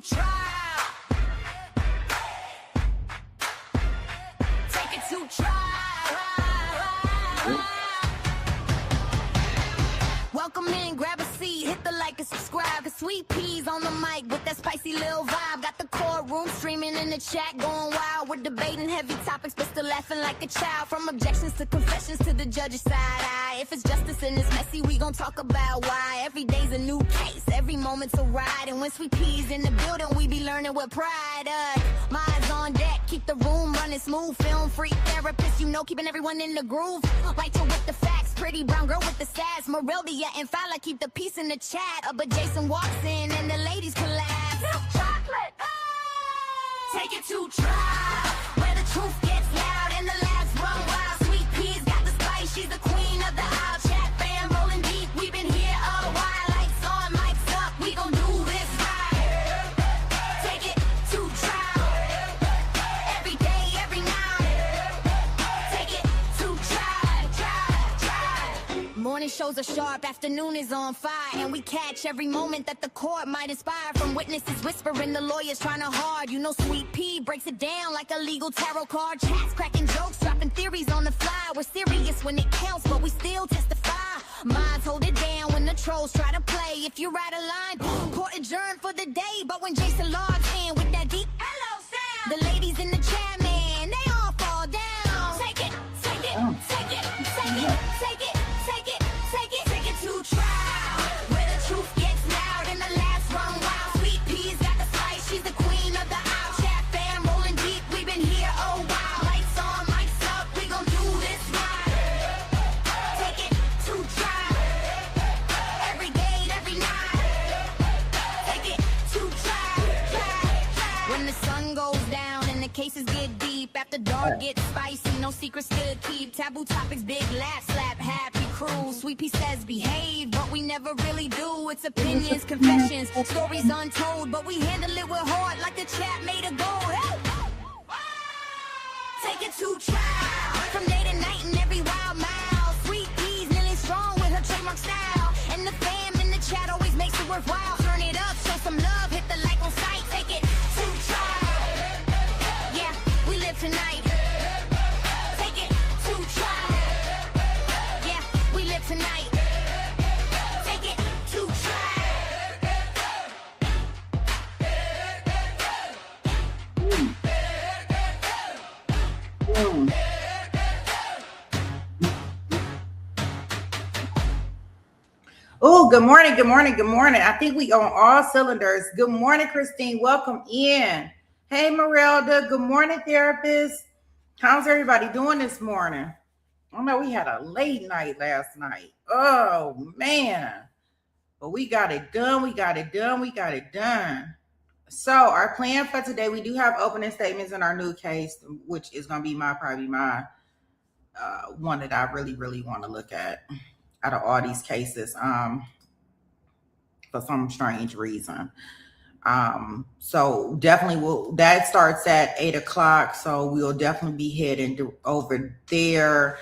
to trial. Take it to trial. Welcome in, grab a seat, hit the like and subscribe. Cause Sweet Peas on the mic with that spicy little vibe. Got the courtroom streaming in the chat, going wild. We're debating heavy topics, but still laughing like a child. From objections to confessions to the judge's side eye. If it's justice and it's messy, we gon' talk about why. Every day's a new case, every moment's a ride. And when Sweet Peas in the building, we be learning with pride. Minds on deck, keep the room running smooth. Film freak therapist, you know, keeping everyone in the groove. Writer with the facts, pretty brown girl with the sass. Moreldia and Fowler keep the peace in the chat. But Jason walks in and the ladies collapse. Chocolate, take it to trial, where the truth gets loud and the laughs run wild. Sweet Peas got the spice, she's the queen of the aisle. Chat fam rolling deep, we've been here a while. Lights on, mics up, we gon' do this right. Take it to trial, every day, every night. Take it to trial. Morning shows are sharp, afternoon is on fire. And we catch every moment that the court might inspire. From witnesses whispering, the lawyers trying to hard. You know Sweet Pea breaks it down like a legal tarot card. Chats cracking jokes, dropping theories on the fly. We're serious when it counts, but we still testify. Minds hold it down when the trolls try to play. If you're out of line, court adjourned for the day. But when Jason logs in with that deep hello sound, the ladies in the chat, man, they all fall down. Take it, take it, take it, take it, take it, take it, take it, take it to trial, where the truth gets loud and the laughs run wild. Sweet Peas got the spice, she's the queen of the aisle. Chat fam rolling deep, we've been here a while. Lights on, mics up, we gon' do this right. Take it to trial, every day, every night. Take it to trial. When the sun goes down and the cases get deep, after dark gets spicy, no secrets to keep. Taboo topics, big laugh, slap, happy crew. Sweet Pea says behave, but we never really do. It's opinions, confessions, stories untold, but we handle it with heart like the chat made a goal. Hey! Take it to trial, from day to night and every wild mile. Sweet Peas nearly strong with her trademark style, and the fam in the chat always makes it worthwhile. Turn it up, show some love, hit the like on sight. Take it to trial, yeah, we live tonight. Take it to trial, yeah, we live tonight. Take it to trial. Oh, good morning, good morning, good morning. I think we on all cylinders. Good morning, Christine. Welcome in. Hey, Merelda. Good morning, therapist. How's everybody doing this morning? I know we had a late night last night. Oh, man. But we got it done. We got it done. We got it done. So our plan for today, we do have opening statements in our new case, which is going to be probably my one that I really, really want to look at out of all these cases for some strange reason. So definitely that starts at 8:00. So we'll definitely be heading over there.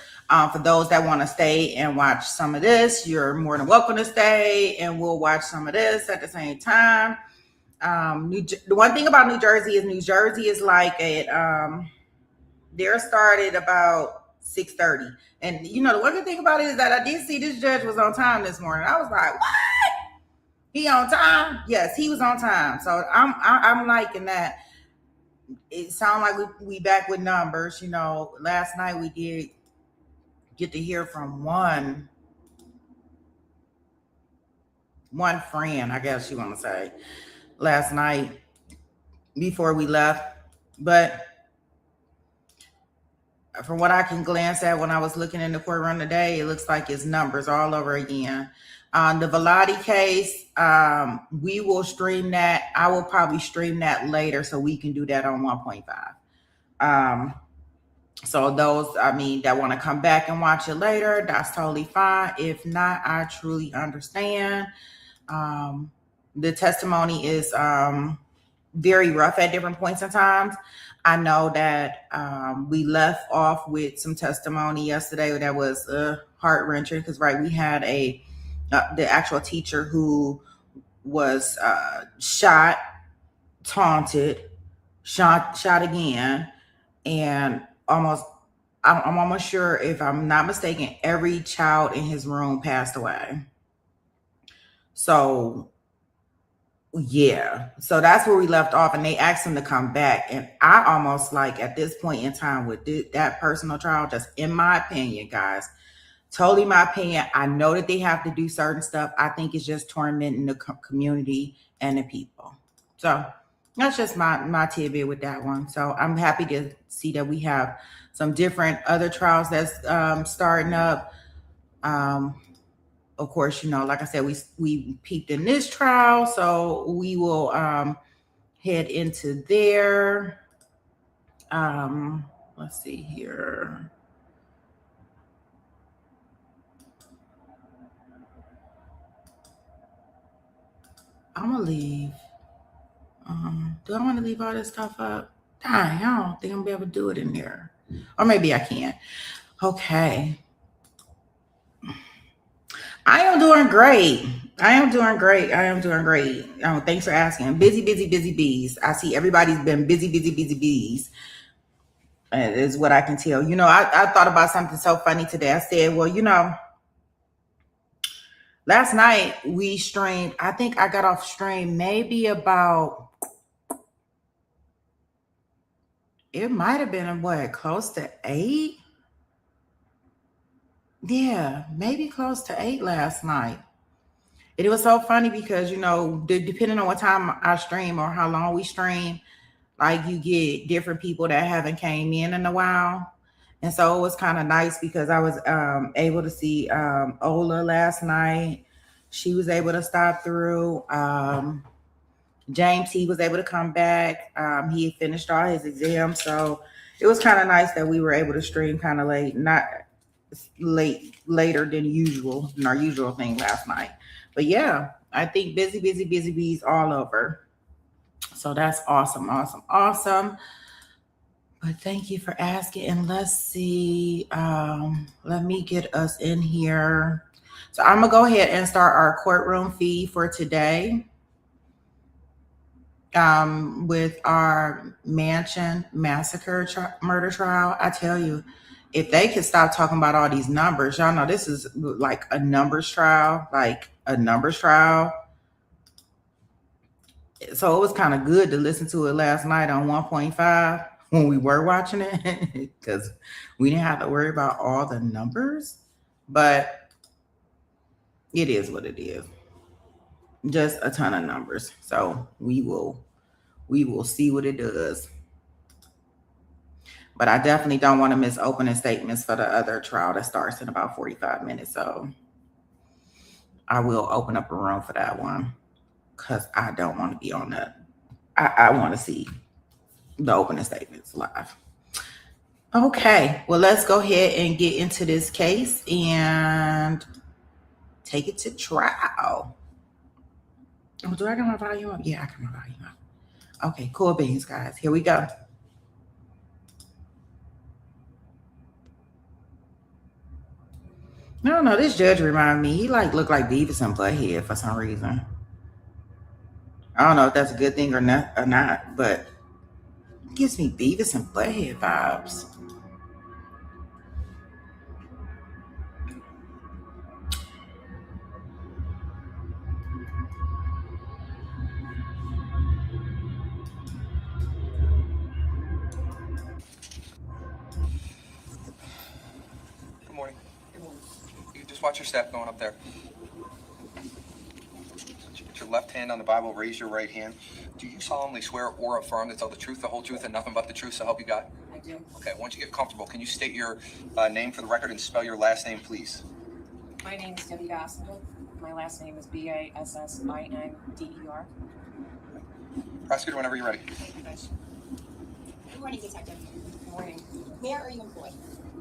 For those that want to stay and watch some of this, you're more than welcome to stay, and we'll watch some of this at the same time. The one thing about New Jersey is like they're started about 6:30. And you know, the one good thing about it is that I did see this judge was on time this morning. I was like, what? He on time? Yes, he was on time. So I'm liking that. It sounds like we back with numbers. You know, last night we did get to hear from one friend, I guess you want to say, last night before we left. But from what I can glance at when I was looking in the courtroom today, it looks like it's numbers all over again. The Velati case, we will stream that. I will probably stream that later so we can do that on 1.5. So those, that want to come back and watch it later, that's totally fine. If not, I truly understand. The testimony is very rough at different points in times. I know that we left off with some testimony yesterday that was heart-wrenching because, right, we had the actual teacher who was shot taunted, shot again, and I'm almost sure, if I'm not mistaken, every child in his room passed away. So yeah, so that's where we left off, and they asked him to come back, and I almost, like, at this point in time with that personal trial, just in my opinion, guys, totally my opinion, I know that they have to do certain stuff. I think it's just tormenting the community and the people. So that's just my tidbit with that one. So I'm happy to see that we have some different other trials that's starting up. Of course, like I said, we peeped in this trial, so we will head into there. Let's see here. I'm gonna leave. Do I want to leave all this stuff up? Dang, I don't think I'm gonna be able to do it in there. Or maybe I can. Okay. I am doing great. Thanks for asking. Busy bees. I see everybody's been busy bees. Is what I can tell. I thought about something so funny today. I said, well, last night we streamed. I think I got off stream maybe about, it might have been close to 8. Yeah, maybe close to 8 last night. It was so funny because, depending on what time I stream or how long we stream, like, you get different people that haven't came in a while. And so it was kind of nice because I was able to see Ola last night. She was able to stop through. James, he was able to come back. He had finished all his exams. So it was kind of nice that we were able to stream kind of late, not later than usual, than our usual thing last night. But yeah, I think busy bees all over. So that's awesome. But thank you for asking. And let's see. Let me get us in here. So I'm gonna go ahead and start our courtroom fee for today. With our Mansion Massacre murder trial. I tell you, if they could stop talking about all these numbers, y'all know this is like a numbers trial, So it was kind of good to listen to it last night on 1.5 when we were watching it, because we didn't have to worry about all the numbers. But it is what it is. Just a ton of numbers. So we will see what it does. But I definitely don't want to miss opening statements for the other trial that starts in about 45 minutes. So I will open up a room for that one because I don't want to be on that. I want to see the opening statements live. Okay, well, let's go ahead and get into this case and take it to trial. Oh, do I got my volume up? Yeah, I got my volume up. Okay, cool beans, guys. Here we go. I don't know. This judge reminded me. He looked like Beavis and Butthead for some reason. I don't know if that's a good thing or not, but it gives me Beavis and Butthead vibes. Good morning. You can just watch your step going up there. Put your left hand on the Bible, raise your right hand. Do you solemnly swear or affirm to tell the truth, the whole truth, and nothing but the truth, so help you God? I do. Okay, once you get comfortable, can you state your name for the record and spell your last name, please? My name is Debbie Gospel. My last name is Bassinder. Prosecutor, whenever you're ready. Thank you, guys. Good morning, Detective. Good morning. Where are you employed?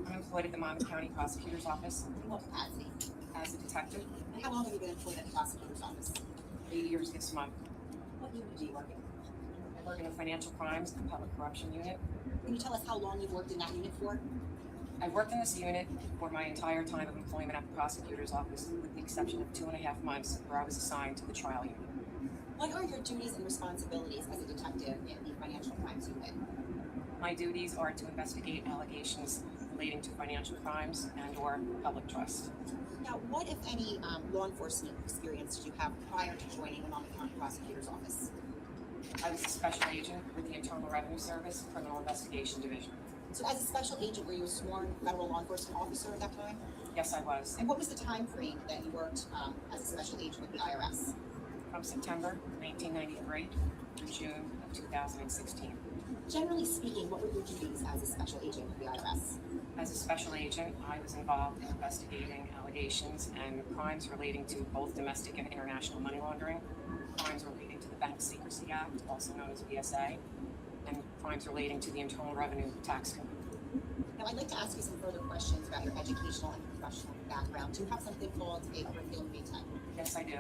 I'm employed at the Monmouth County Prosecutor's Office In what capacity? as a detective. And how long have you been employed at the prosecutor's office? 8 years this month. What unit do you work in? I work in the Financial Crimes and Public Corruption Unit. Can you tell us how long you've worked in that unit for? I've worked in this unit for my entire time of employment at the Prosecutor's Office, with the exception of 2.5 months where I was assigned to the trial unit. What are your duties and responsibilities as a detective in the financial crimes unit? My duties are to investigate allegations relating to financial crimes and/or public trust. Now, what, if any, law enforcement experience did you have prior to joining the Monmouth County Prosecutor's Office? I was a special agent with the Internal Revenue Service Criminal Investigation Division. So, as a special agent, were you a sworn federal law enforcement officer at that time? Yes, I was. And what was the time frame that you worked as a special agent with the IRS? From September 1993 through June of 2016. Generally speaking, what were your duties as a special agent with the IRS? As a special agent, I was involved in investigating allegations and crimes relating to both domestic and international money laundering, crimes relating to the Bank Secrecy Act, also known as BSA, and crimes relating to the Internal Revenue Tax Code. Now, I'd like to ask you some further questions about your educational and professional background. Do you have something called a curriculum vitae? Yes, I do.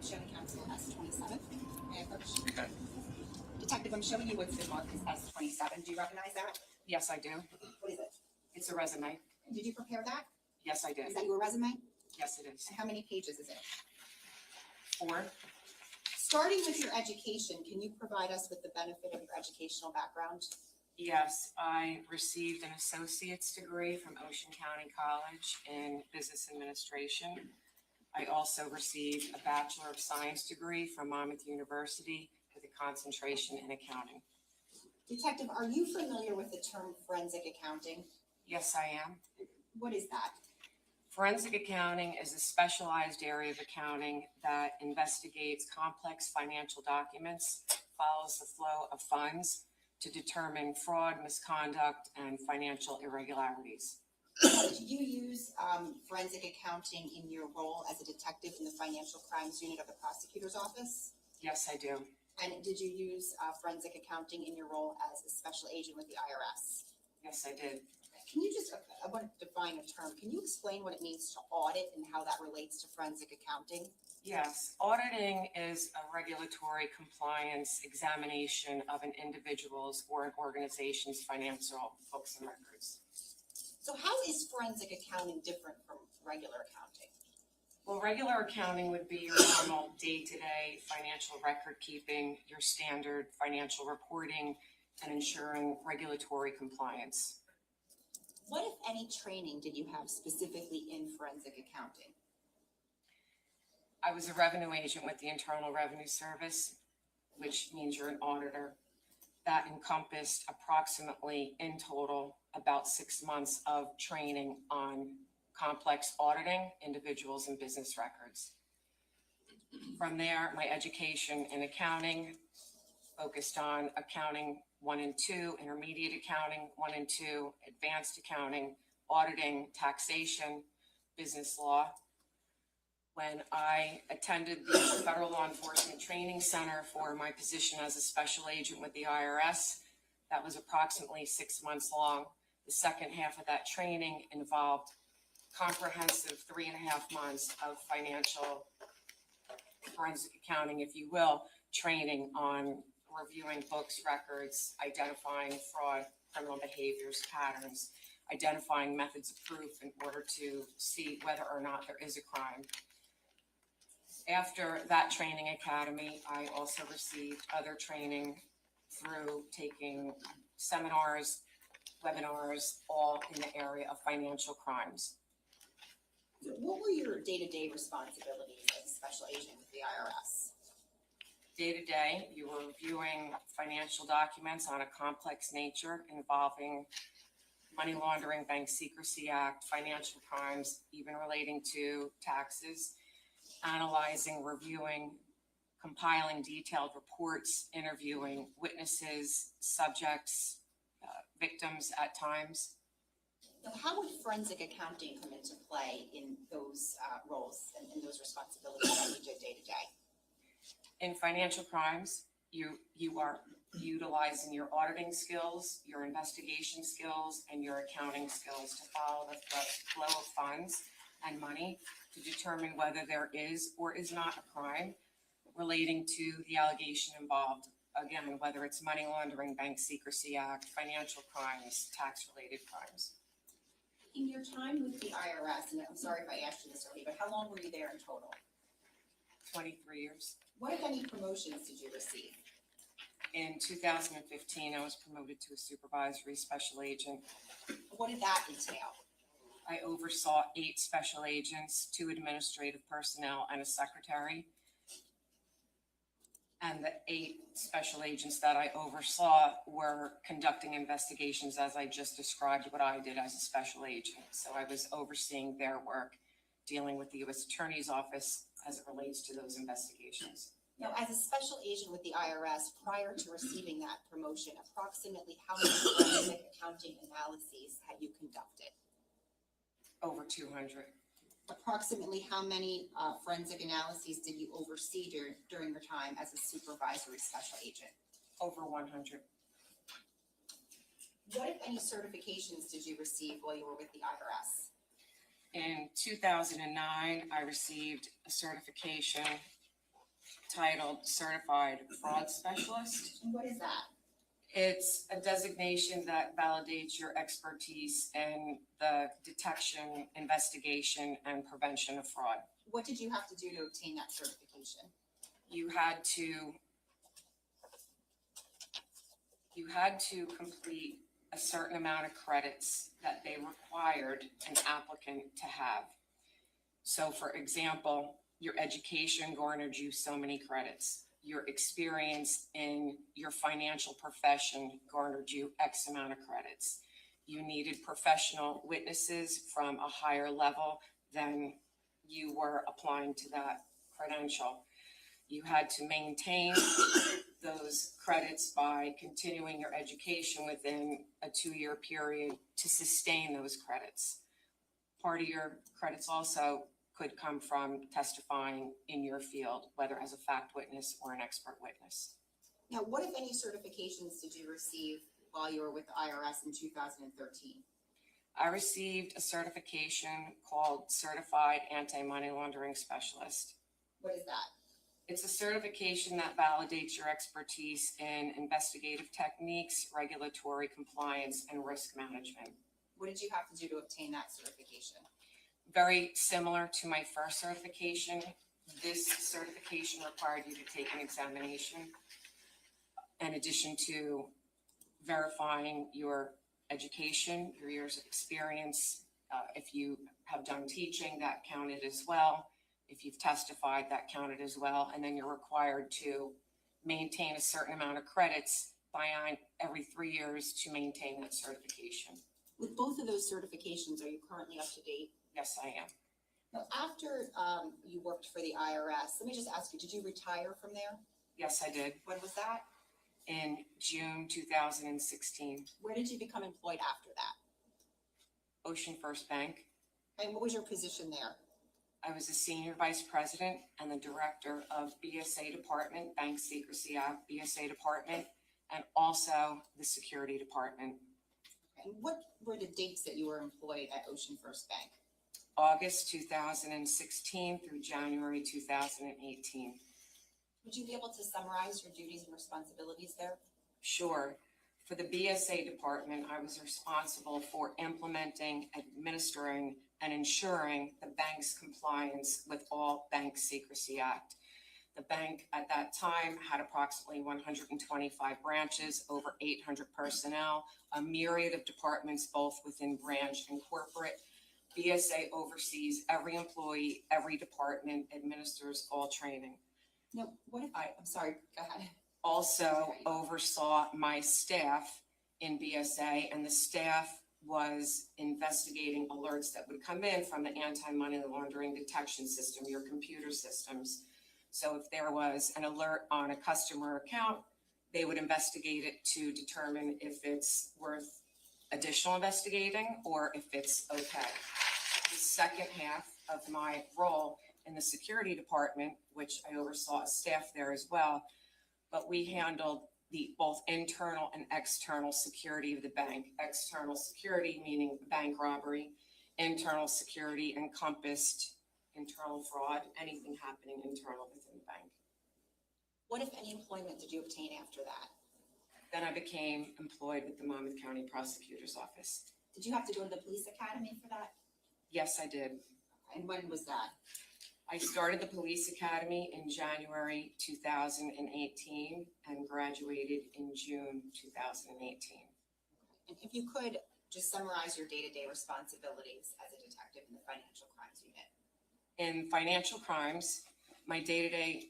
Showing counsel S27. May I approach? Okay. Detective, I'm showing you what's been marked as S27. Do you recognize that? Yes, I do. What is it? It's a resume. Did you prepare that? Yes, I did. Is that your resume? Yes, it is. And how many pages is it? 4. Starting with your education, can you provide us with the benefit of your educational background? Yes, I received an associate's degree from Ocean County College in business administration. I also received a Bachelor of Science degree from Monmouth University with a concentration in accounting. Detective, are you familiar with the term forensic accounting? Yes, I am. What is that? Forensic accounting is a specialized area of accounting that investigates complex financial documents, follows the flow of funds to determine fraud, misconduct, and financial irregularities. Do you use forensic accounting in your role as a detective in the financial crimes unit of the prosecutor's office? Yes, I do. And did you use forensic accounting in your role as a special agent with the IRS? Yes, I did. Can you just, I want to define a term. Can you explain what it means to audit and how that relates to forensic accounting? Yes, auditing is a regulatory compliance examination of an individual's or an organization's financial books and records. So how is forensic accounting different from regular accounting? Well, regular accounting would be your normal day-to-day financial record keeping, your standard financial reporting, and ensuring regulatory compliance. What, if any, training did you have specifically in forensic accounting? I was a revenue agent with the Internal Revenue Service, which means you're an auditor. That encompassed approximately, in total, about 6 months of training on complex auditing individuals and business records. From there, my education in accounting focused on accounting 1 and 2, intermediate accounting 1 and 2, advanced accounting, auditing, taxation, business law. When I attended the Federal Law Enforcement Training Center for my position as a special agent with the IRS, that was approximately 6 months long. The second half of that training involved comprehensive 3.5 months of financial forensic accounting, if you will, training on reviewing books, records, identifying fraud, criminal behaviors, patterns, identifying methods of proof in order to see whether or not there is a crime. After that training academy, I also received other training through taking seminars, webinars, all in the area of financial crimes. So what were your day-to-day responsibilities as a special agent with the IRS? Day to day, you were reviewing financial documents on a complex nature involving money laundering, Bank Secrecy Act, financial crimes, even relating to taxes, analyzing, reviewing, compiling detailed reports, interviewing witnesses, subjects, victims at times. Now, how would forensic accounting come into play in those roles and in those responsibilities that you did day to day? In financial crimes, you are utilizing your auditing skills, your investigation skills, and your accounting skills to follow the flow of funds and money to determine whether there is or is not a crime relating to the allegation involved. Again, whether it's money laundering, Bank Secrecy Act, financial crimes, tax-related crimes. In your time with the IRS, and I'm sorry if I asked you this already, but how long were you there in total? 23 years. What, if any, promotions did you receive? In 2015, I was promoted to a supervisory special agent. What did that entail? I oversaw 8 special agents, 2 administrative personnel, and a secretary. And the 8 special agents that I oversaw were conducting investigations as I just described what I did as a special agent. So I was overseeing their work, dealing with the U.S. Attorney's Office as it relates to those investigations. Now, as a special agent with the IRS, prior to receiving that promotion, approximately how many forensic accounting analyses had you conducted? Over 200. Approximately how many forensic analyses did you oversee during your time as a supervisory special agent? Over 100. What, if any, certifications did you receive while you were with the IRS? In 2009, I received a certification titled Certified Fraud Specialist. And what is that? It's a designation that validates your expertise in the detection, investigation, and prevention of fraud. What did you have to do to obtain that certification? You had to complete a certain amount of credits that they required an applicant to have. So for example, your education garnered you so many credits. Your experience in your financial profession garnered you X amount of credits. You needed professional witnesses from a higher level than you were applying to that credential. You had to maintain those credits by continuing your education within a 2-year period to sustain those credits. Part of your credits also could come from testifying in your field, whether as a fact witness or an expert witness. Now, what, if any, certifications did you receive while you were with the IRS in 2013? I received a certification called Certified Anti-Money Laundering Specialist. What is that? It's a certification that validates your expertise in investigative techniques, regulatory compliance, and risk management. What did you have to do to obtain that certification? Very similar to my first certification. This certification required you to take an examination in addition to verifying your education, your years of experience. If you have done teaching, that counted as well. If you've testified, that counted as well. And then you're required to maintain a certain amount of credits by every 3 years to maintain that certification. With both of those certifications, are you currently up to date? Yes, I am. Now, after you worked for the IRS, let me just ask you, did you retire from there? Yes, I did. When was that? In June 2016. Where did you become employed after that? Ocean First Bank. And what was your position there? I was a senior vice president and the director of BSA department, Bank Secrecy Act, BSA department, and also the security department. And what were the dates that you were employed at Ocean First Bank? August 2016 through January 2018. Would you be able to summarize your duties and responsibilities there? Sure. For the BSA department, I was responsible for implementing, administering, and ensuring the bank's compliance with all Bank Secrecy Act. The bank at that time had approximately 125 branches, over 800 personnel, a myriad of departments, both within branch and corporate. BSA oversees every employee, every department, administers all training. No, what if I'm sorry, go ahead. Also oversaw my staff in BSA, and the staff was investigating alerts that would come in from the anti-money laundering detection system, your computer systems. So if there was an alert on a customer account, they would investigate it to determine if it's worth additional investigating or if it's okay. The second half of my role in the security department, which I oversaw staff there as well, but we handled the both internal and external security of the bank. External security meaning bank robbery, internal security encompassed internal fraud, anything happening internal within the bank. What, if any, employment did you obtain after that? Then I became employed with the Monmouth County Prosecutor's Office. Did you have to go to the police academy for that? Yes, I did. And when was that? I started the police academy in January 2018 and graduated in June 2018. And if you could just summarize your day-to-day responsibilities as a detective in the financial crimes unit. In financial crimes, my day-to-day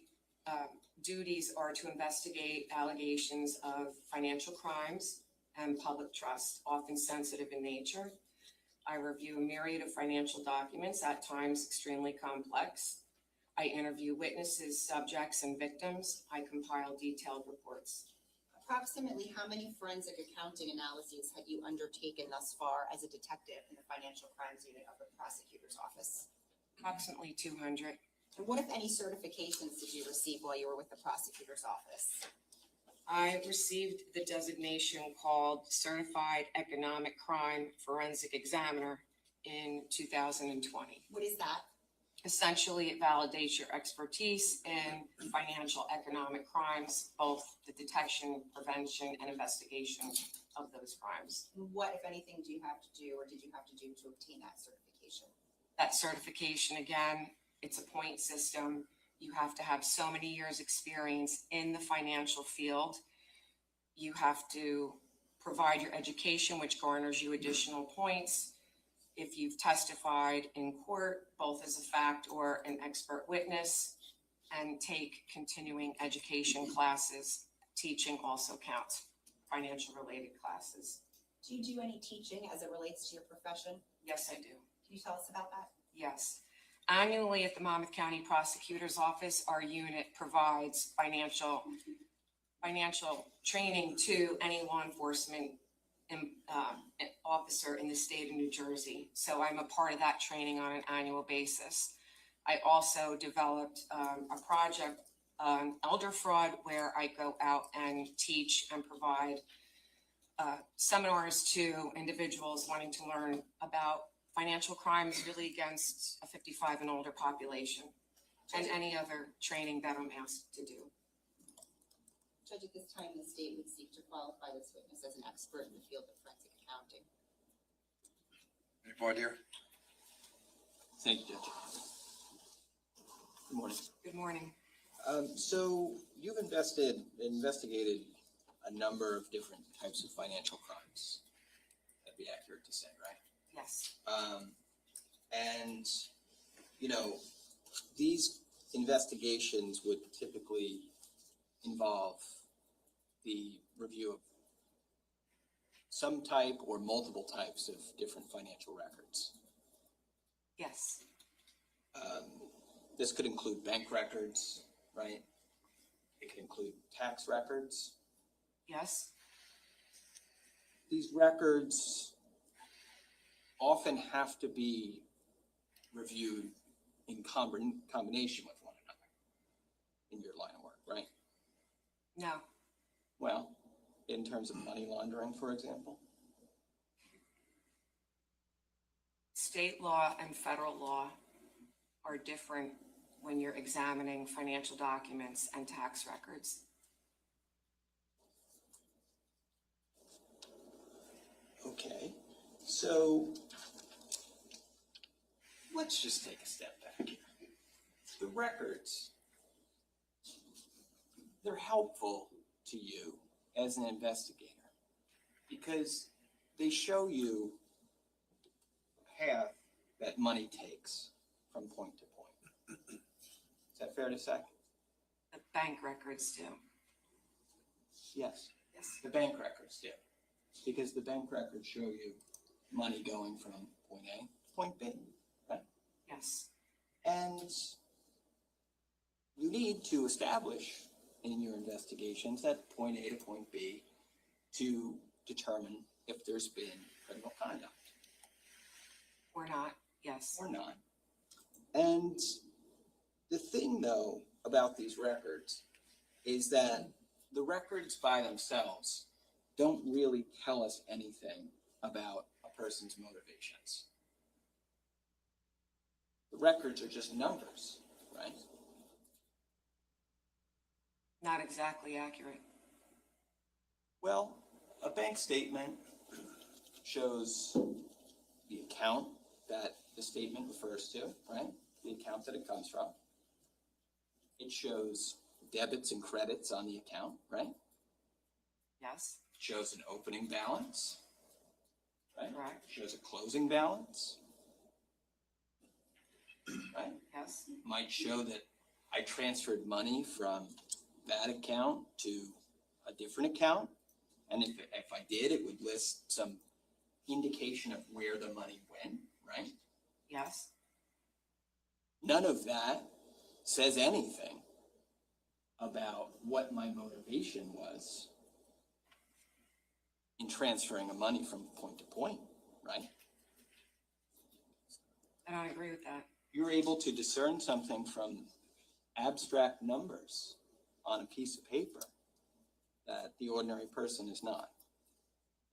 duties are to investigate allegations of financial crimes and public trust, often sensitive in nature. I review a myriad of financial documents, at times extremely complex. I interview witnesses, subjects, and victims. I compile detailed reports. Approximately how many forensic accounting analyses have you undertaken thus far as a detective in the financial crimes unit of the prosecutor's office? Approximately 200. And what, if any, certifications did you receive while you were with the prosecutor's office? I received the designation called Certified Economic Crime Forensic Examiner in 2020. What is that? Essentially, it validates your expertise in financial economic crimes, both the detection, prevention, and investigation of those crimes. And what, if anything, do you have to do or did you have to do to obtain that certification? That certification, again, it's a point system. You have to have so many years' experience in the financial field. You have to provide your education, which garners you additional points. If you've testified in court, both as a fact or an expert witness, and take continuing education classes. Teaching also counts, financial related classes. Do you do any teaching as it relates to your profession? Yes, I do. Can you tell us about that? Yes. Annually at the Monmouth County Prosecutor's Office, our unit provides financial training to any law enforcement officer in the state of New Jersey. So I'm a part of that training on an annual basis. I also developed a project on elder fraud where I go out and teach and provide seminars to individuals wanting to learn about financial crimes really against a 55 and older population, and any other training that I'm asked to do. Judge, at this time, the state would seek to qualify this witness as an expert in the field of forensic accounting. Any voir dire? Thank you, Judge. Good morning. Good morning. So you've investigated a number of different types of financial crimes. That'd be accurate to say, right? Yes. And, you know, these investigations would typically involve the review of some type or multiple types of different financial records. Yes. This could include bank records, right? It could include tax records. Yes. These records often have to be reviewed in combination with one another in your line of work, right? No. Well, in terms of money laundering, for example. State law and federal law are different when you're examining financial documents and tax records. Okay, so let's just take a step back here. The records, they're helpful to you as an investigator because they show you a path that money takes from point to point. Is that fair to say? The bank records do. Yes, Yes. the bank records do. Because the bank records show you money going from point A to point B, right? Yes. And you need to establish in your investigations that point A to point B to determine if there's been criminal conduct. Or not. Yes. Or not. And the thing, though, about these records is that the records by themselves don't really tell us anything about a person's motivations. The records are just numbers, right? Not exactly accurate. Well, a bank statement shows the account that the statement refers to, right? the account that it comes from. It shows debits and credits on the account, right? Yes, It shows an opening balance, right? correct. It shows a closing balance, right? Yes, Might show that I transferred money from that account to a different account. And if I did, it would list some indication of where the money went, right? yes, None of that says anything about what my motivation was in transferring the money from point to point, right? I don't agree with that. You're able to discern something from abstract numbers on a piece of paper that the ordinary person is not.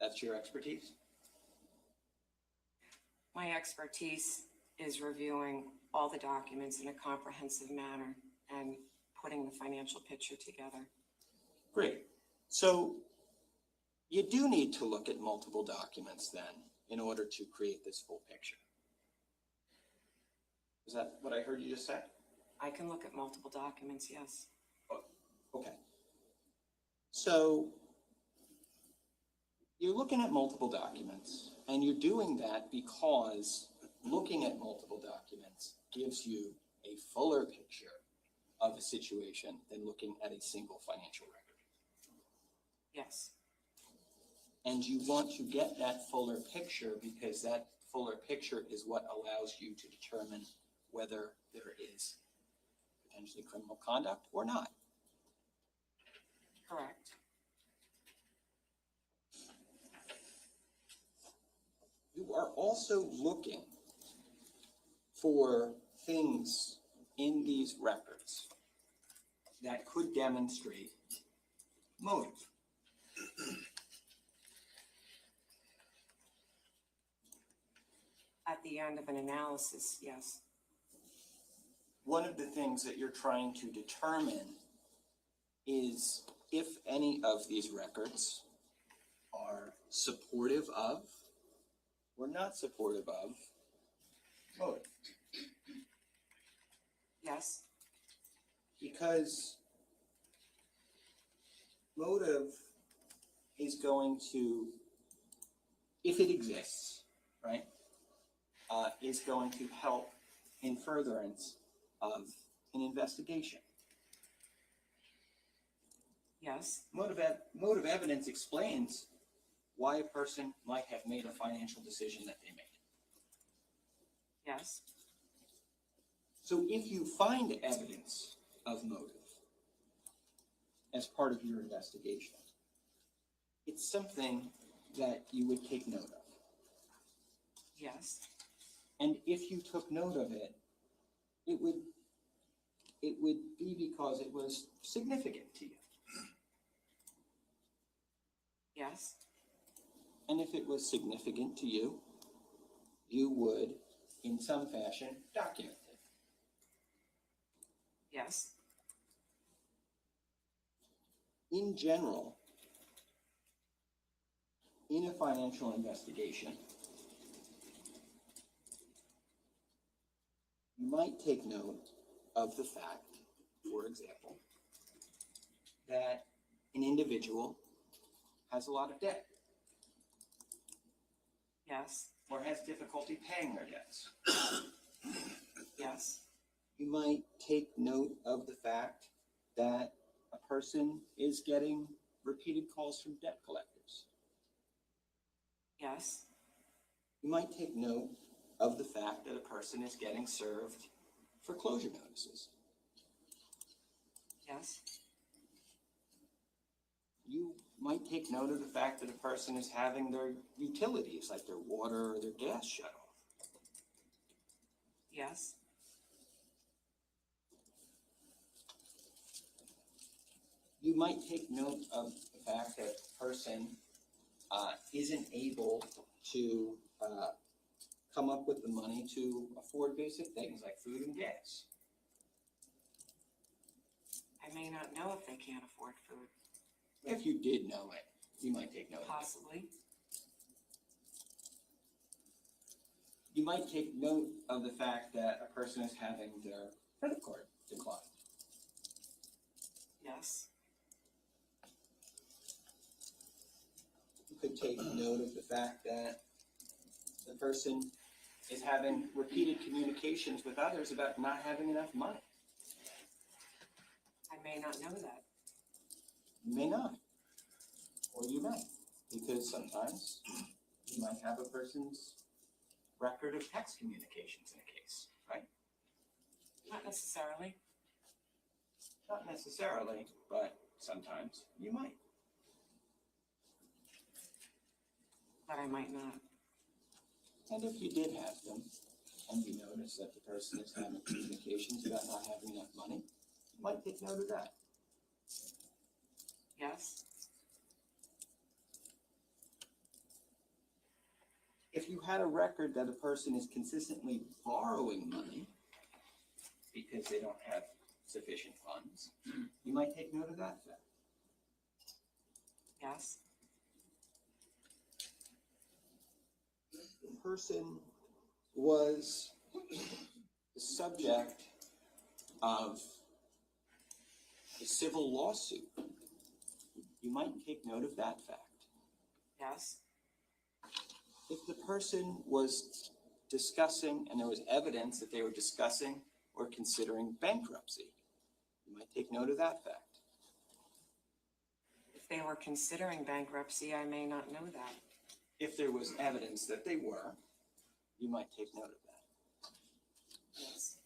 That's your expertise? My expertise is reviewing all the documents in a comprehensive manner and putting the financial picture together. Great. So you do need to look at multiple documents then in order to create this full picture. Is that what I heard you just say? I can look at multiple documents, yes. Okay. So you're looking at multiple documents, and you're doing that because looking at multiple documents gives you a fuller picture of a situation than looking at a single financial record. Yes, And you want to get that fuller picture because that fuller picture is what allows you to determine whether there is potentially criminal conduct or not. correct. You are also looking for things in these records that could demonstrate motive. At the end of an analysis, yes. One of the things that you're trying to determine is if any of these records are supportive of or not supportive of motive. Yes, Because motive is going to, if it exists, right, is going to help in furtherance of an investigation. yes, Motive evidence explains why a person might have made a financial decision that they made. yes, So if you find evidence of motive as part of your investigation, it's something that you would take note of. yes, And if you took note of it, it would be because it was significant to you. yes, And if it was significant to you, you would, in some fashion, document it. yes, In general, in a financial investigation, you might take note of the fact, for example, that an individual has a lot of debt yes, or has difficulty paying their debts. yes, You might take note of the fact that a person is getting repeated calls from debt collectors. yes, You might take note of the fact that a person is getting served foreclosure notices. yes, You might take note of the fact that a person is having their utilities, like their water or their gas, shut off. yes, You might take note of the fact that a person isn't able to come up with the money to afford basic things like food and gas. I may not know if they can't afford food, If you did know it, you might take note of it. possibly. You might take note of the fact that a person is having their credit card declined. Yes. You could take note of the fact that the person is having repeated communications with others about not having enough money. I may not know that. You may not, or you may, because sometimes you might have a person's record of text communications in a case, right? Not necessarily. Not necessarily, but sometimes you might. But I might not. And if you did have them, and you notice that the person is having communications about not having enough money, you might take note of that. Yes. If you had a record that a person is consistently borrowing money because they don't have sufficient funds, you might take note of that fact. Yes. The person was the subject of a civil lawsuit. You might take note of that fact. Yes. If the person was discussing, and there was evidence that they were discussing or considering bankruptcy, you might take note of that fact. If they were considering bankruptcy, I may not know that. If there was evidence that they were, you might take note of that. Yes.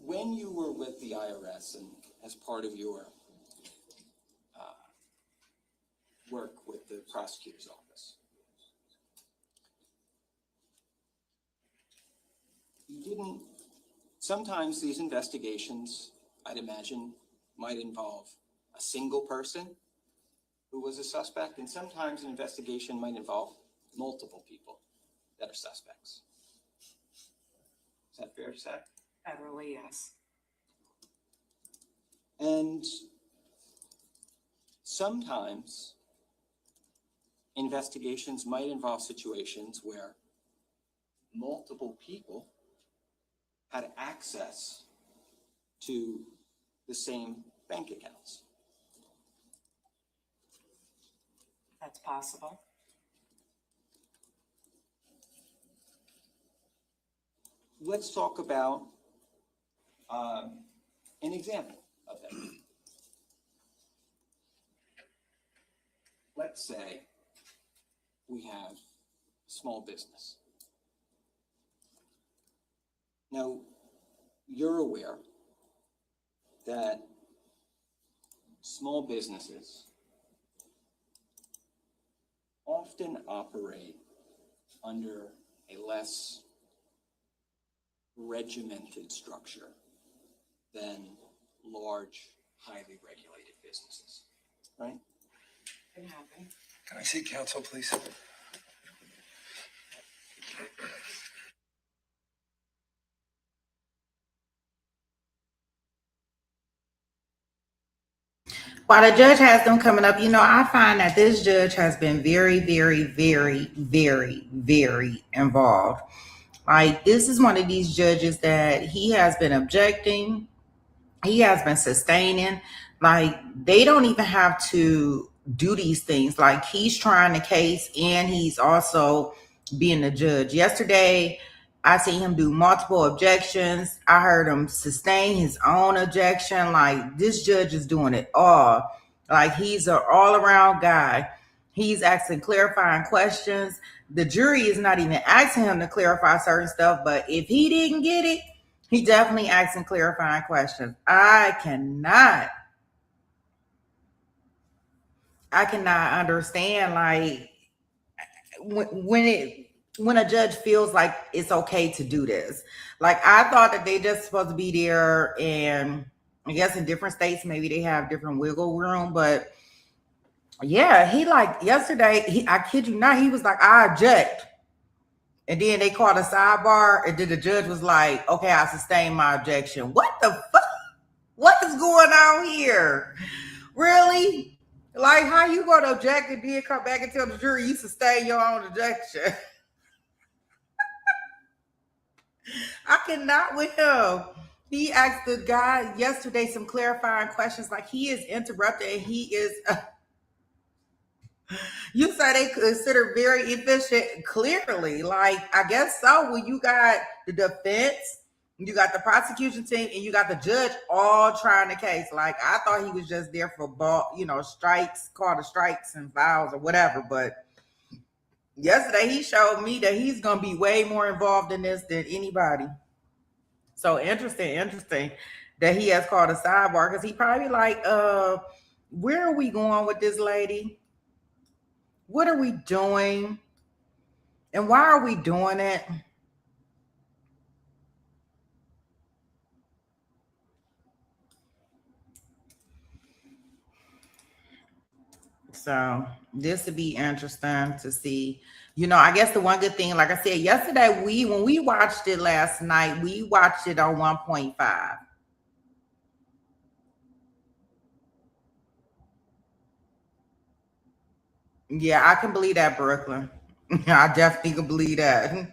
When you were with the IRS and as part of your work with the prosecutor's office, you didn't, sometimes these investigations, I'd imagine, might involve a single person who was a suspect, and sometimes an investigation might involve multiple people that are suspects. Is that fair to say? Federally, yes. And sometimes investigations might involve situations where multiple people had access to the same bank accounts. That's possible. Let's talk about an example of that. Let's say we have a small business. Now, you're aware that small businesses often operate under a less regimented structure than large, highly regulated businesses, right? Can happen. Can I see counsel, please? While the judge has them coming up, I find that this judge has been very, very, very, very, very involved. Like, this is one of these judges that he has been objecting, he has been sustaining. Like, they don't even have to do these things. Like, he's trying the case and he's also being the judge. Yesterday, I seen him do multiple objections. I heard him sustain his own objection. Like, this judge is doing it all. Like, he's an all-around guy. He's asking clarifying questions. The jury is not even asking him to clarify certain stuff, but if he didn't get it, he definitely asking clarifying questions. I cannot understand, like, when a judge feels like it's okay to do this. Like, I thought that they just supposed to be there, and I guess in different states maybe they have different wiggle room, but yeah, he, like, yesterday, I kid you not, he was like, I object. And then they called a sidebar, and then the judge was like, okay, I sustain my objection. What the fuck? What is going on here? Really? Like, how you going to object and then come back and tell the jury you sustain your own objection? I cannot with him. He asked the guy yesterday some clarifying questions. Like, he is interrupted and he is. You say they consider very efficient. Clearly, like, I guess so. When you got the defense, you got the prosecution team, and you got the judge all trying the case. Like, I thought he was just there for ball, strikes, call the strikes and fouls or whatever. But yesterday he showed me that he's gonna be way more involved in this than anybody. So interesting that he has called a sidebar, because he probably like, where are we going with this lady? What are we doing? And why are we doing it? So this would be interesting to see. I guess the one good thing, like I said yesterday, when we watched it last night, we watched it on 1.5. Yeah, I can believe that, Brooklyn. I definitely can believe that.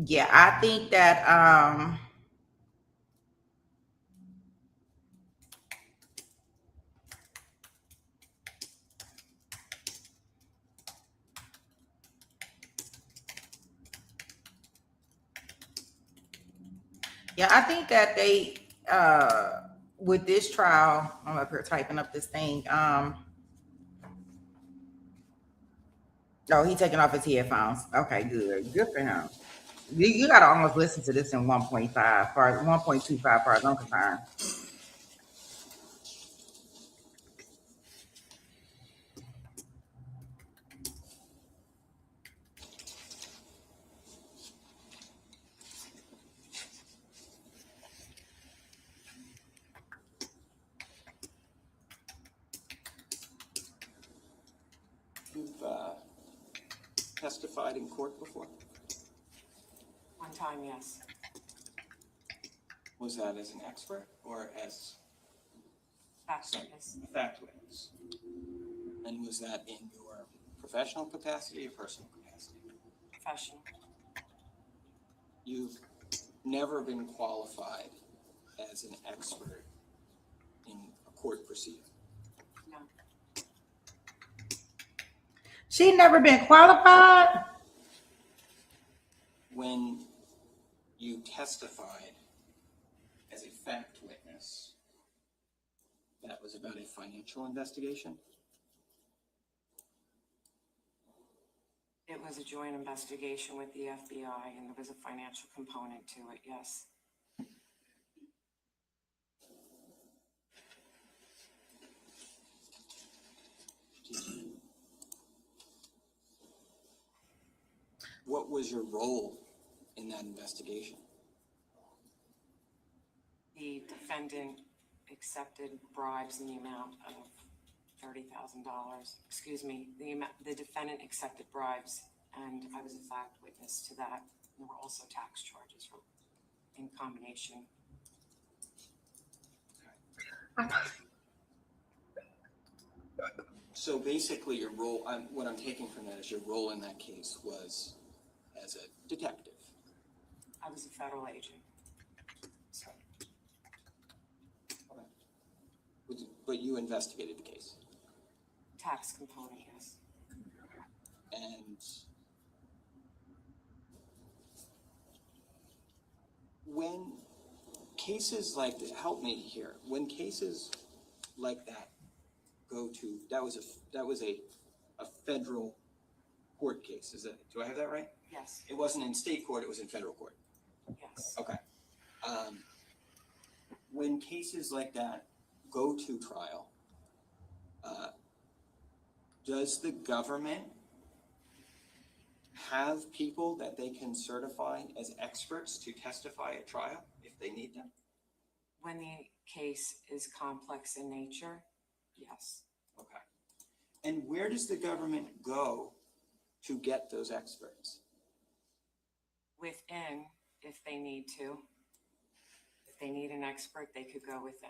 Yeah, I think that I think that they with this trial, I'm up here typing up this thing. Oh, he taking off his headphones. Okay, good for him. You gotta almost listen to this in 1.5 part, 1.25 part. I'm concerned. You've testified in court before? One time, yes. Was that as an expert or as Fact witness. a fact witness? And was that in your professional capacity or personal capacity? Professional. You've never been qualified as an expert in a court proceeding. No. She never been qualified. When you testified as a fact witness, that was about a financial investigation? It was a joint investigation with the FBI, and there was a financial component to it, yes. What was your role in that investigation? The defendant accepted bribes in the amount of $30,000. Excuse me, the defendant accepted bribes, and I was a fact witness to that. There were also tax charges in combination. So basically your role, what I'm taking from that is your role in that case was as a detective. I was a federal agent. So, But you investigated the case. tax component, yes. And when cases like that, help me here, when cases like that go to, that was a federal court case, do I have that right? Yes, It wasn't in state court, it was in federal court. yes. Okay. When cases like that go to trial, does the government have people that they can certify as experts to testify at trial if they need them? When the case is complex in nature, yes. Okay. And where does the government go to get those experts? Within, if they need to. If they need an expert, they could go within.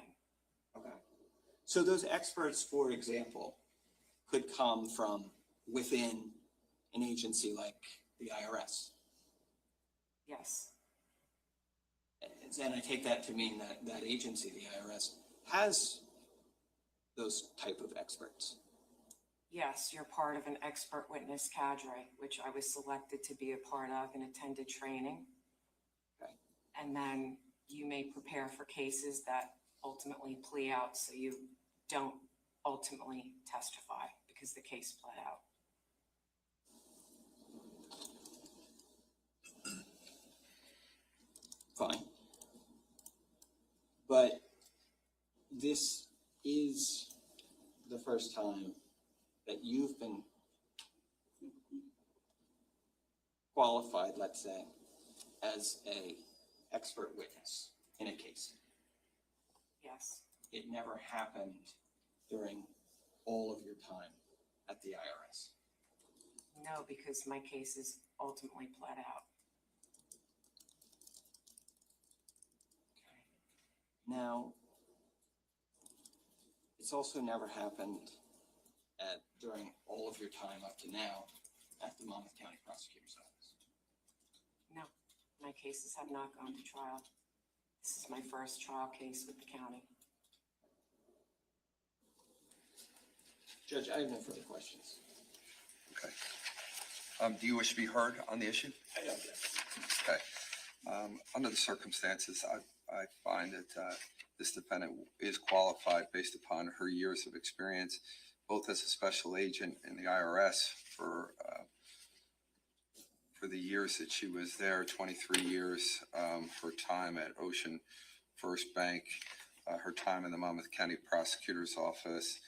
Okay. So those experts, for example, could come from within an agency like the IRS. Yes, And I take that to mean that that agency, the IRS, has those type of experts. yes, you're part of an expert witness cadre, which I was selected to be a part of and attended training. Okay. And then you may prepare for cases that ultimately plea out, so you don't ultimately testify because the case pled out. Fine. But this is the first time that you've been qualified, let's say, as a expert witness in a case. Yes, It never happened during all of your time at the IRS. no, because my case is ultimately pled out. Now, it's also never happened during all of your time up to now at the Monmouth County Prosecutor's Office. No, my cases have not gone to trial. This is my first trial case with the county. Judge, I have no further questions. Okay. Do you wish to be heard on the issue? I don't get it. Okay. Under the circumstances, I find that this defendant is qualified based upon her years of experience, both as a special agent in the IRS for the years that she was there, 23 years, her time at Ocean First Bank, her time in the Monmouth County Prosecutor's Office,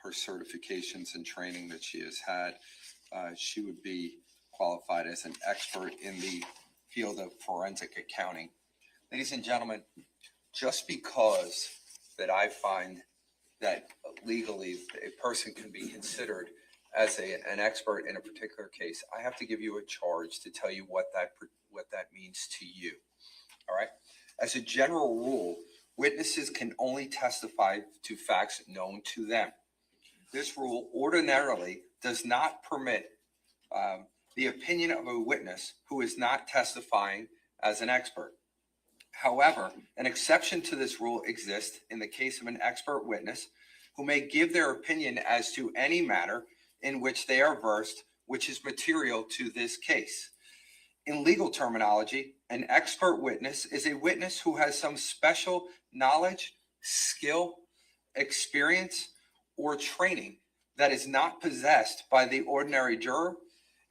her certifications and training that she has had. She would be qualified as an expert in the field of forensic accounting. Ladies and gentlemen, just because that I find that legally a person can be considered as an expert in a particular case, I have to give you a charge to tell you what that means to you. All right? As a general rule, witnesses can only testify to facts known to them. This rule ordinarily does not permit the opinion of a witness who is not testifying as an expert. However, an exception to this rule exists in the case of an expert witness who may give their opinion as to any matter in which they are versed, which is material to this case. In legal terminology, an expert witness is a witness who has some special knowledge, skill, experience, or training that is not possessed by the ordinary juror,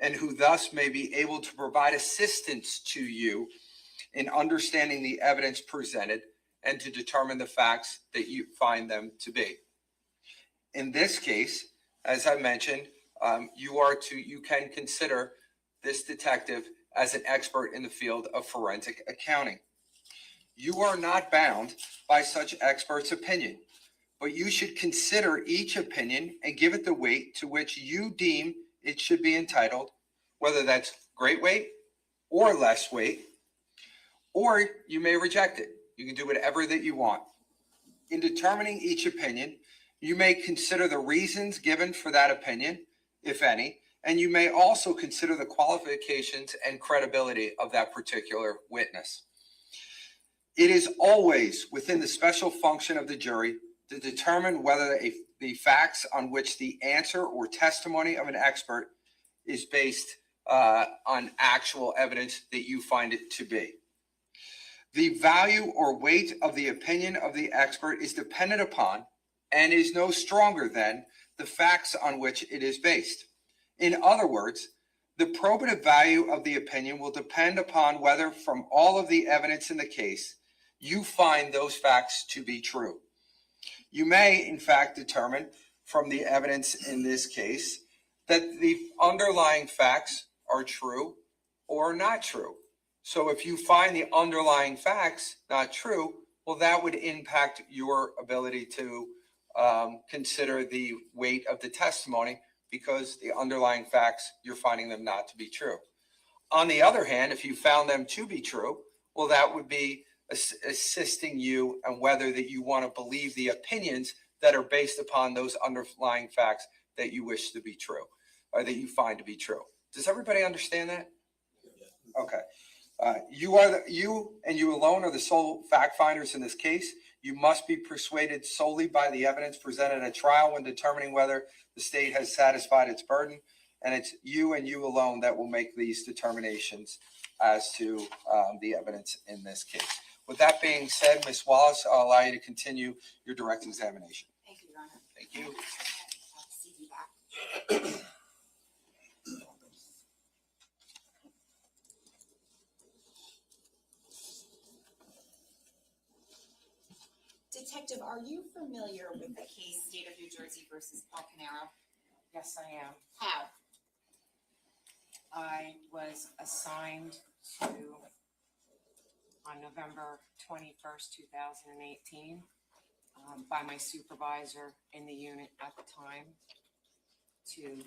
and who thus may be able to provide assistance to you in understanding the evidence presented and to determine the facts that you find them to be. In this case, as I mentioned, you can consider this detective as an expert in the field of forensic accounting. You are not bound by such expert's opinion, but you should consider each opinion and give it the weight to which you deem it should be entitled, whether that's great weight or less weight, or you may reject it. You can do whatever that you want. In determining each opinion, you may consider the reasons given for that opinion, if any, and you may also consider the qualifications and credibility of that particular witness. It is always within the special function of the jury to determine whether the facts on which the answer or testimony of an expert is based on actual evidence that you find it to be. The value or weight of the opinion of the expert is dependent upon and is no stronger than the facts on which it is based. In other words, the probative value of the opinion will depend upon whether, from all of the evidence in the case, you find those facts to be true. You may, in fact, determine from the evidence in this case that the underlying facts are true or not true. So if you find the underlying facts not true, well, that would impact your ability to consider the weight of the testimony because the underlying facts, you're finding them not to be true. On the other hand, if you found them to be true, well, that would be assisting you and whether that you want to believe the opinions that are based upon those underlying facts that you wish to be true or that you find to be true. Does everybody understand that? Okay. You and you alone are the sole fact finders in this case. You must be persuaded solely by the evidence presented at trial when determining whether the state has satisfied its burden. And it's you and you alone that will make these determinations as to the evidence in this case. With that being said, Ms. Wallace, I'll allow you to continue your direct examination. Thank you, Your Honor. Thank you. See you back. Detective, are you familiar with the case State of New Jersey versus Paul Caneiro? Yes, I am. How? I was assigned to, on November 21st, 2018, by my supervisor in the unit at the time to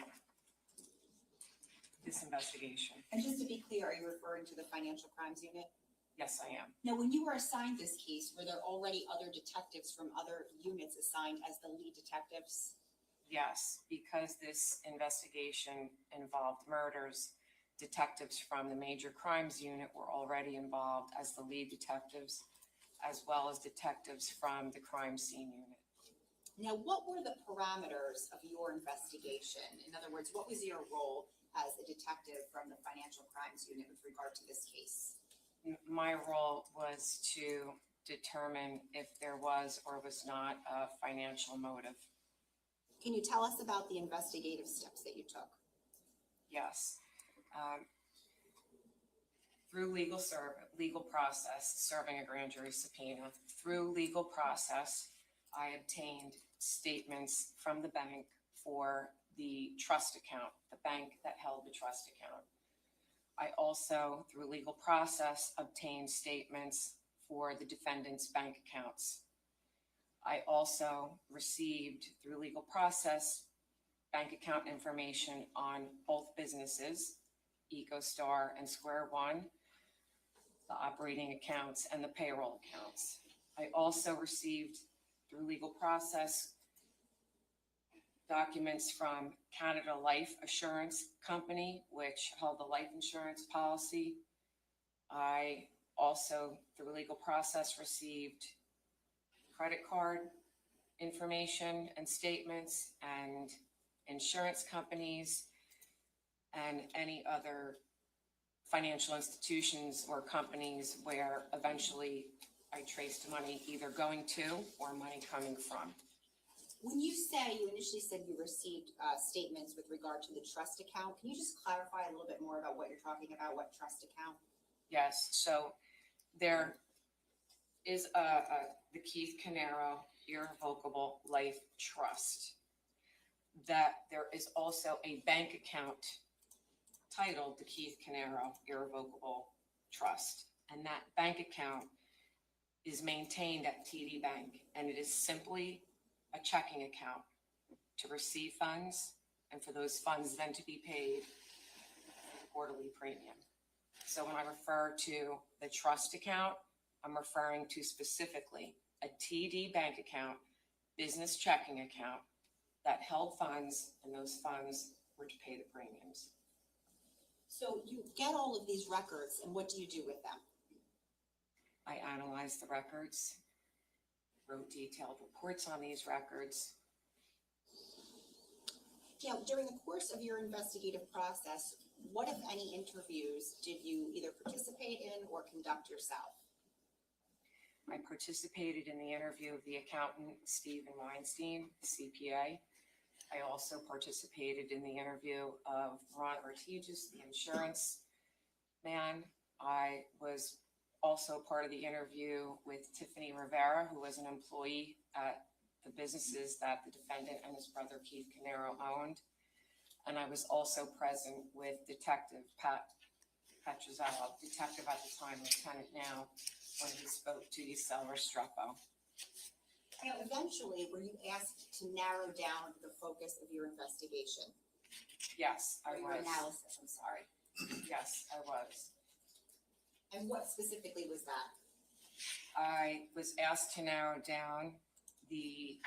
this investigation. And just to be clear, are you referring to the Financial Crimes Unit? Yes, I am. Now, when you were assigned this case, were there already other detectives from other units assigned as the lead detectives? Yes, because this investigation involved murders, detectives from the Major Crimes Unit were already involved as the lead detectives, as well as detectives from the crime scene unit. Now, what were the parameters of your investigation? In other words, what was your role as a detective from the Financial Crimes Unit with regard to this case? My role was to determine if there was or was not a financial motive. Can you tell us about the investigative steps that you took? Yes. Through legal process, serving a grand jury subpoena, through legal process, I obtained statements from the bank for the trust account, the bank that held the trust account. I also, through legal process, obtained statements for the defendant's bank accounts. I also received, through legal process, bank account information on both businesses, EcoStar and Square One, the operating accounts and the payroll accounts. I also received, through legal process, documents from Canada Life Assurance Company, which held the life insurance policy. I also, through legal process, received credit card information and statements and insurance companies and any other financial institutions or companies where eventually I traced money either going to or money coming from. When you initially said you received statements with regard to the trust account, can you just clarify a little bit more about what you're talking about, what trust account? Yes, so there is the Keith Caneiro Irrevocable Life Trust. That there is also a bank account titled the Keith Caneiro Irrevocable Trust. And that bank account is maintained at TD Bank, and it is simply a checking account to receive funds and for those funds then to be paid quarterly premium. So when I refer to the trust account, I'm referring to specifically a TD bank account, business checking account that held funds, and those funds were to pay the premiums. So you get all of these records, and what do you do with them? I analyzed the records, wrote detailed reports on these records. Now, during the course of your investigative process, what, if any, interviews did you either participate in or conduct yourself? I participated in the interview of the accountant, Stephen Weinstein, CPA. I also participated in the interview of Ron Ortigas, the insurance man. I was also part of the interview with Tiffany Rivera, who was an employee at the businesses that the defendant and his brother Keith Caneiro owned. And I was also present with Detective Pat Petrozello, detective at the time, lieutenant now, when he spoke to the seller Streppo. Now, eventually, were you asked to narrow down the focus of your investigation? Yes, I Or your was. analysis, I'm sorry. Yes, I was. And what specifically was that? I was asked to narrow down the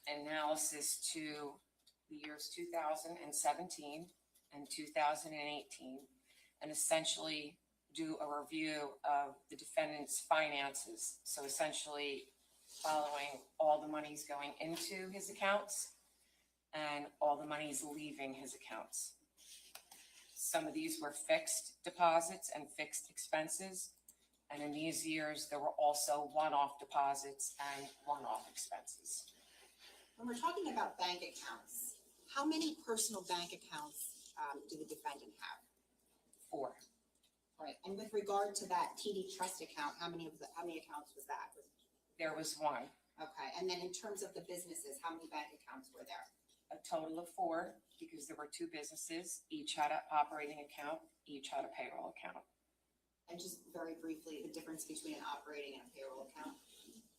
analysis to the years 2017 and 2018, and essentially do a review of the defendant's finances. So essentially following all the monies going into his accounts and all the monies leaving his accounts. Some of these were fixed deposits and fixed expenses. And in these years, there were also one-off deposits and one-off expenses. When we're talking about bank accounts, how many personal bank accounts do the defendant have? 4. Right, and with regard to that TD Trust account, how many accounts was that? There was 1. Okay, and then in terms of the businesses, how many bank accounts were there? A total of 4, because there were 2 businesses. Each had an operating account, each had a payroll account. And just very briefly, the difference between an operating and a payroll account?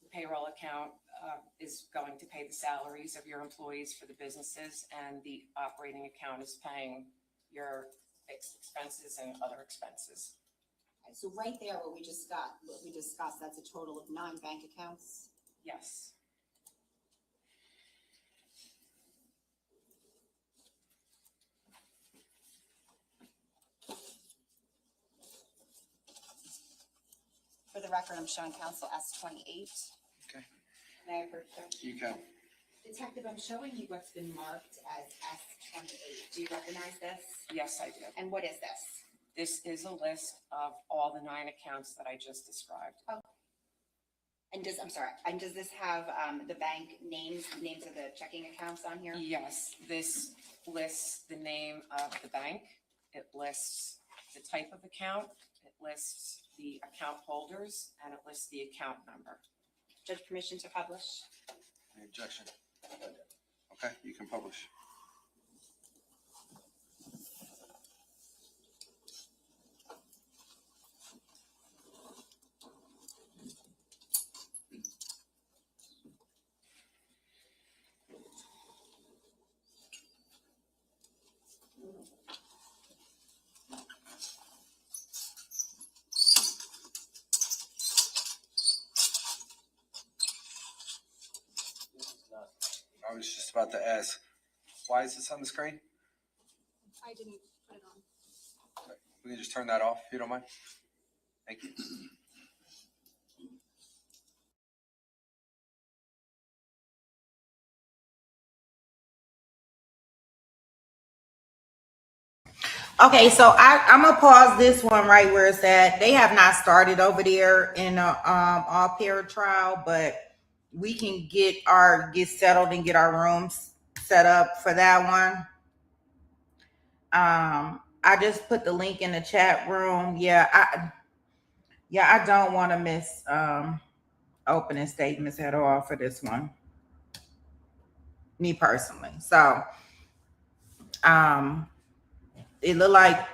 The payroll account is going to pay the salaries of your employees for the businesses, and the operating account is paying your fixed expenses and other expenses. Okay, so right there, what we discussed, that's a total of 9 bank accounts? Yes. For the record, I'm showing counsel S28. Okay. May I approach, sir? You can. Detective, I'm showing you what's been marked as S28. Do you recognize this? Yes, I did. And what is this? This is a list of all the 9 accounts that I just described. And does this have the bank names of the checking accounts on here? Yes, this lists the name of the bank. It lists the type of account. It lists the account holders, and it lists the account number. Judge, permission to publish? Any objection? Okay, you can publish. I was just about to ask, why is this on the screen? I didn't put it on. We can just turn that off if you don't mind. Thank you. Okay, so I'm gonna pause this one right where it's at. They have not started over there in the all pair trial, but we can get settled and get our rooms set up for that one. I just put the link in the chat room. Yeah, I don't want to miss opening statements at all for this one. Me personally. So it looked like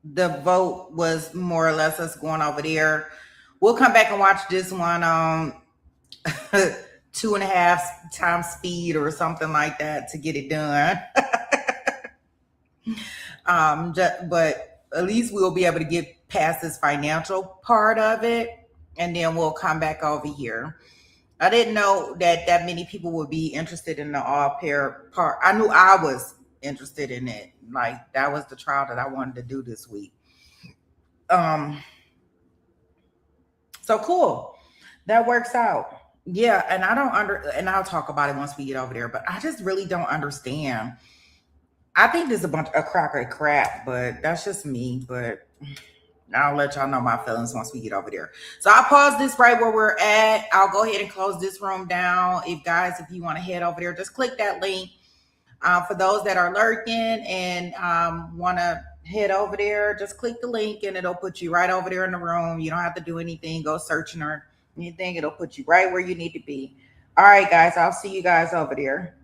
the vote was more or less us going over there. We'll come back and watch this one on 2.5 times speed or something like that to get it done. But at least we'll be able to get past this financial part of it, and then we'll come back over here. I didn't know that many people would be interested in the all pair part. I knew I was interested in it. Like, that was the trial that I wanted to do this week. So cool. That works out. Yeah, and and I'll talk about it once we get over there, but I just really don't understand. I think there's a crock of crap, but that's just me. But I'll let y'all know my feelings once we get over there. So I'll pause this right where we're at. I'll go ahead and close this room down. If you want to head over there, just click that link. For those that are lurking and want to head over there, just click the link and it'll put you right over there in the room. You don't have to do anything, go searching or anything. It'll put you right where you need to be. All right, guys, I'll see you guys over there.